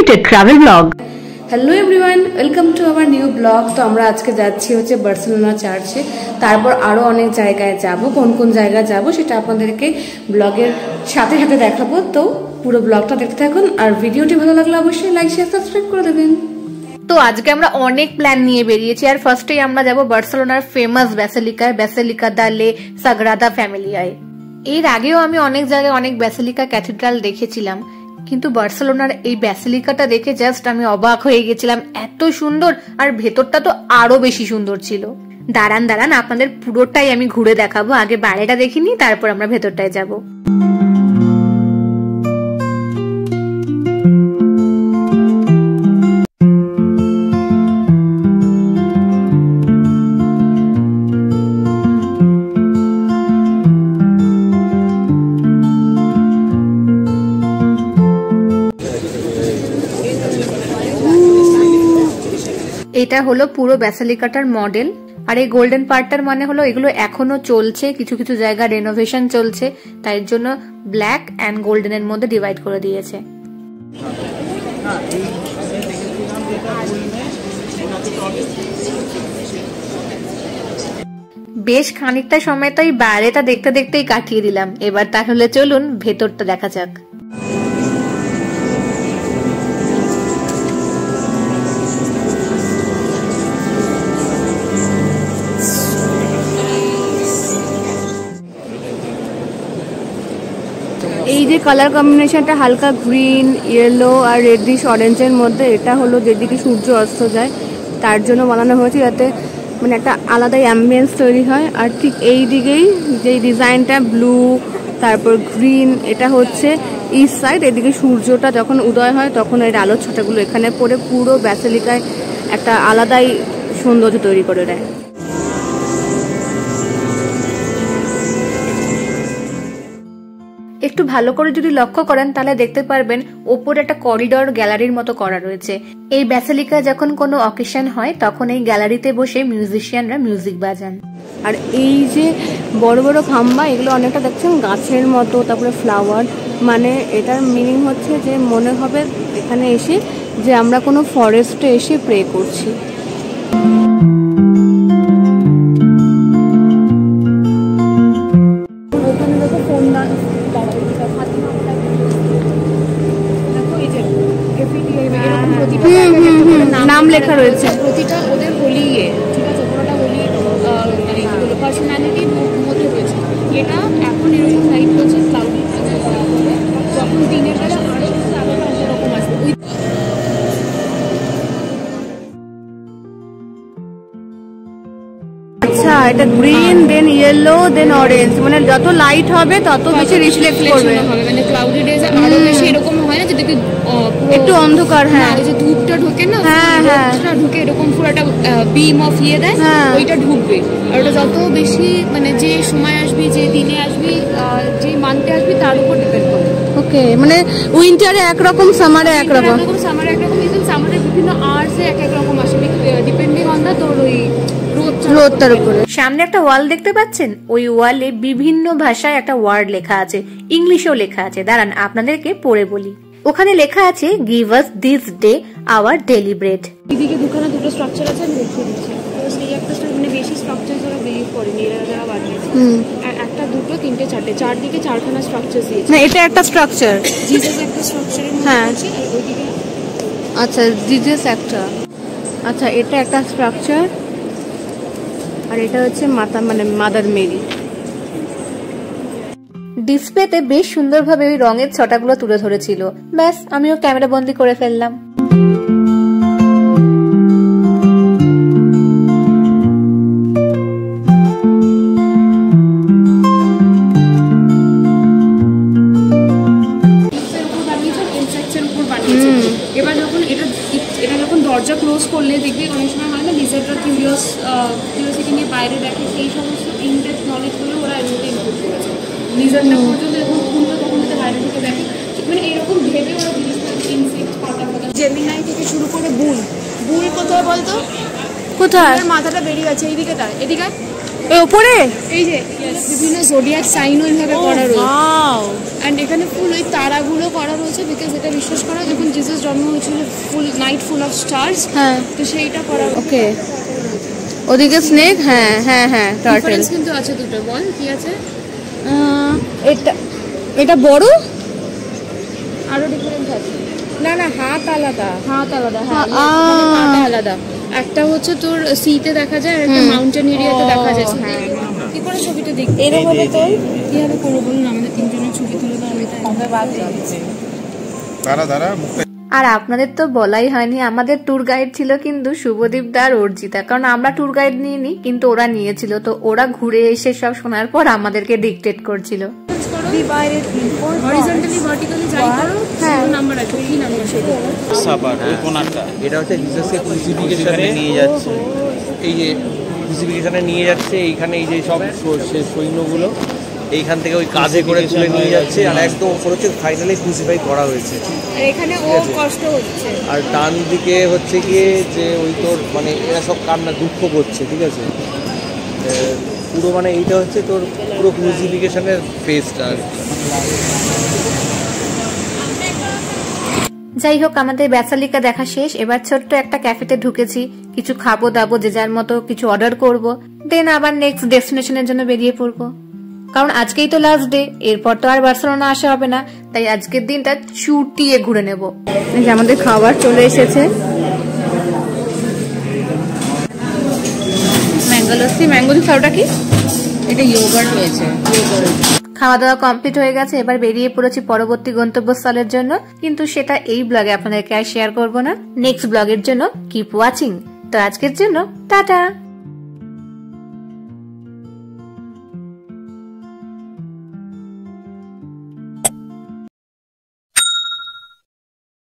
animated travel vlog. Hello everyone, welcome to our new blog. তো আমরা আজকে যাচ্ছি হচ্ছে বার্সেলোনা চার্চে, তারপর আরও অনেক জায়গায় যাব। কোন কোন জায়গায় যাব সেটা আপনাদেরকে ব্লগের সাথে সাথে দেখাবো। তো পুরো ব্লগটা দেখতে থাকুন, আর ভিডিওটি ভালো লাগলে অবশ্যই লাইক শেয়ার সাবস্ক্রাইব করে দেবেন। তো আজকে আমরা অনেক প্ল্যান নিয়ে বেরিয়েছি, আর ফার্স্টেই আমরা যাব বার্সেলোনার ফেমাস ব্যাসিলিকায়, ব্যাসিলিকা দা লে সাগ্রাদা ফ্যামিলিয়ায়। এর আগেও আমি অনেক জায়গায় অনেক ব্যাসিলিকা ক্যাথিড্রাল দেখেছিলাম, কিন্তু বার্সেলোনার এই ব্যাসিলিকাটা দেখে জাস্ট আমি অবাক হয়ে গেছিলাম। এত সুন্দর, আর ভেতরটা তো আরো বেশি সুন্দর ছিল। দাঁড়ান আপনাদের পুরোটাই আমি ঘুরে দেখাবো। আগে বাইরেটা দেখিনি, তারপর আমরা ভেতরটায় যাব। এটা হলো পুরো ব্যাসিলিকাটার মডেল, আর এই গোল্ডেন পার্টটার মানে হলো এগুলো এখনো চলছে, কিছু কিছু জায়গা রেনোভেশন চলছে, তাই জন্য ব্ল্যাক এন্ড গোল্ডেনের মধ্যে ডিভাইড করে দিয়েছে। বেশ খানিকটা সময় তো এই বাইরেটা দেখতে দেখতেই কাটিয়ে দিলাম। এবার তাহলে চলুন ভেতরটা দেখা যাক। এই যে কালার কম্বিনেশনটা হালকা গ্রিন, ইয়েলো আর রেডিশ অরেঞ্জের মধ্যে, এটা হলো যেদিকে সূর্য অস্ত যায় তার জন্য বানানো হয়েছে, যাতে মানে একটা আলাদাই অ্যাম্বিয়েন্স তৈরি হয়। আর ঠিক এই দিকেই যে ডিজাইনটা ব্লু, তারপর গ্রিন, এটা হচ্ছে ইস্ট সাইড। এদিকে সূর্যটা যখন উদয় হয় তখন এর আলোর ছটাগুলো এখানে পড়ে পুরো ব্যাসিলিকায় একটা আলাদাই সৌন্দর্য তৈরি করে দেয়। একটু ভালো করে যদি লক্ষ্য করেন তাহলে দেখতে পারবেন ওপরে একটা করিডর গ্যালারির মতো করা রয়েছে। এই ব্যাসিলিকায় যখন কোনো অকেশন হয় তখন এই গ্যালারিতে বসে মিউজিশিয়ানরা মিউজিক বাজান। আর এই যে বড় বড় খাম্বা, এগুলো অনেকটা দেখছেন গাছের মতো, তারপরে ফ্লাওয়ার, মানে এটার মিনিং হচ্ছে যে মনে হবে এখানে এসে যে আমরা কোনো ফরেস্টে এসে প্রে করছি। নাম লেখা রয়েছে, প্রতিটা ওদের হোলি, ঠিক আছে, পুরোটা হোলি পার্সোনালিটির মধ্যে রয়েছে। এটা এখন এরকম লাইট হচ্ছে ক্লাউডি, যখন দিনের বেলা আরো আলাদা অন্যরকম আসবে। আচ্ছা, এটা গ্রিন, দেন ইয়েলো, দেন অরেঞ্জ, মানে যত লাইট হবে তত বেশি রিফ্লেক্ট করবে, মানে ক্লাউডি ডেজে আরো বেশি এরকম হয় না, যেটাকে একটু অন্ধকার, হ্যাঁ, ওই যে ধূপটা ঢোকে না, ধূপটা ঢুকে এরকম পুরো একটা বিম অফ ইয়ে দেয়, ওইটা ঢুকবে। আর ওটা যত বেশি মানে যে সময় আসবি, যে দিনে আসবি, যে মান্থে আসবি তার উপর ডিপেন্ড করে। ওকে, মানে উইন্টারে একরকম, সামারে একরকম, সামারে একরকম, ইভেন সামারে বিভিন্ন আওয়ার্সে এক এক রকম আসবে, ডিপেন্ডিং অন দা তোর ওই রোদটার উপরে। সামনে একটা ওয়াল দেখতে পাচ্ছেন, ওই ওয়ালে বিভিন্ন ভাষায় একটা ওয়ার্ড লেখা আছে, ইংলিশেও লেখা আছে। দাঁড়ান আপনাদেরকে পড়ে বলি। ওখানে লেখা আছে, give us this day our daily bread. এদিকে দুটো স্ট্রাকচার আছে, আমি দেখিয়ে দিচ্ছি। তো সেই একটা মানে বেশি স্ট্রাকচার যারা বিলিভ করেনি, এরা যারা বানিয়েছে, একটা দুটো তিনটে চারটে, চারদিকে চারখানা স্ট্রাকচার দিয়েছে। না, এটা একটা স্ট্রাকচার, জিসাস একটা স্ট্রাকচারের মধ্যে আছে, আর ওইদিকে আচ্ছা জিসাস একটা, আচ্ছা এটা একটা স্ট্রাকচার, আর এটা হচ্ছে মাতা মানে মাদার মেরি। ডিসপ্লেতে বেশ সুন্দরভাবে ওই রঙের ছটাগুলো তুলে ধরেছিল। ব্যাস, আমিও ক্যামেরা বন্দি করে ফেললাম। এবার যখন এটা যখন দরজা ক্লোজ করলে দেখবি অনেক সময় হয় না, লিজার্ডরা কিউরিওসিটি নিয়ে বাইরে দেখে, সেই সমস্ত ইনডেপথ নলেজগুলো ওরা এমনিতে ইনপুট করেছে। লিজার্ডটা পর্যন্ত যখন খুলবে তখন ওদের বাইরে থেকে দেখে, মানে এরকম ভেবে ওরা জিনিসটা ইনসেক্ট পাতা জেমিনাই থেকে শুরু করে বুল কোথায় বলতো, কোথায় মাথাটা বেরিয়ে আছে, এইদিকে, এদিকে উপরে এই যে বিভিন্ন জোডিয়াক সাইন ওইভাবে করা রয়েছে অ্যান্ড এখানে ফুল ওই তারাগুলো করা রয়েছে বিকজ এটা বিশ্বাস করা যখন জিসাস জন্ম হয়েছিল ফুল নাইট ফুল অফ স্টার্স হ্যাঁ তো সেইটা করা ওকে ওদিকে স্নেক হ্যাঁ হ্যাঁ হ্যাঁ টার্টেল ডিফারেন্স কিন্তু আছে দুটো বল কি আছে এটা এটা বড় আরো ডিফারেন্স আছে না না হাত আলাদা হ্যাঁ পাটা আলাদা একটা হচ্ছে তোর সিতে দেখা যায় আর একটা মাউন্টেন এরিয়াতে দেখা যায় কি করে ছবিটা দেখতে এরকম হলে তো কিভাবে করবো বলুন আমাদের তিনজনের ছবি তুলে দাও দাঁড়া আর আপনাদের তো বলাই হয়নি, আমাদের ট্যুর গাইড ছিল কিন্তু শুভদীপ দা আর অর্জিতা, কারণ আমরা ট্যুর গাইড নিইনি কিন্তু ওরা নিয়েছিল। তো ওরা ঘুরে এসে সব শোনার পর আমাদেরকে ডিকটেট করছিল। হরিজন্টালি ভার্টিক্যালি যাই করো নাম্বার আছে কি নাম্বার সেটা সাপার ওই কোণাটা এটা হচ্ছে জিসাসকে ক্রুসিফিকেশনে নিয়ে যাচ্ছে, এই যে ক্রুসিফিকেশনে নিয়ে যাচ্ছে এইখানে এই যে সব সৈন্যগুলো এইখান থেকে ওই কাঁধে করে তুলে নিয়ে যাচ্ছে আর একদম ওপর হচ্ছে ফাইনালি ক্রুসিফাই করা হয়েছে আর এখানে ও কষ্ট হচ্ছে। আর ডান দিকে হচ্ছে গিয়ে যে ওই তোর মানে এরা সব কান্না দুঃখ করছে, ঠিক আছে পুরো মানে এইটা হচ্ছে তোর পুরো ক্রুসিফিকেশনের ফেসটা আর কি। যাই হোক আমাদের ব্যাসালিকা দেখা শেষ, এবার ছোট্ট একটা ক্যাফেতে ঢুকেছি, কিছু খাবো দাবো, যে যার মতো কিছু অর্ডার করব, দেন আবার নেক্সট ডেস্টিনেশনের জন্য বেরিয়ে পড়বো। কারণ আজকেই তো লাস্ট ডে, এরপর তো আর বার্সেলোনা আসা হবে না, তাই আজকের দিনটা চুটিয়ে ঘুরে নেব। আমাদের খাবার চলে এসেছে, ম্যাঙ্গো লস্যি। ম্যাঙ্গো জুস ওটা কি? এটা ইয়োগার্ট হয়েছে। খাওয়া দাওয়া কমপ্লিট হয়ে গেছে, এবার বেরিয়ে পড়েছি পরবর্তী গন্তব্যস্থলের জন্য, কিন্তু সেটা এই ব্লগে আপনাদেরকে আর শেয়ার করবো না, নেক্সট ব্লগের জন্য কিপ ওয়াচিং। তো আজকের জন্য টাটা।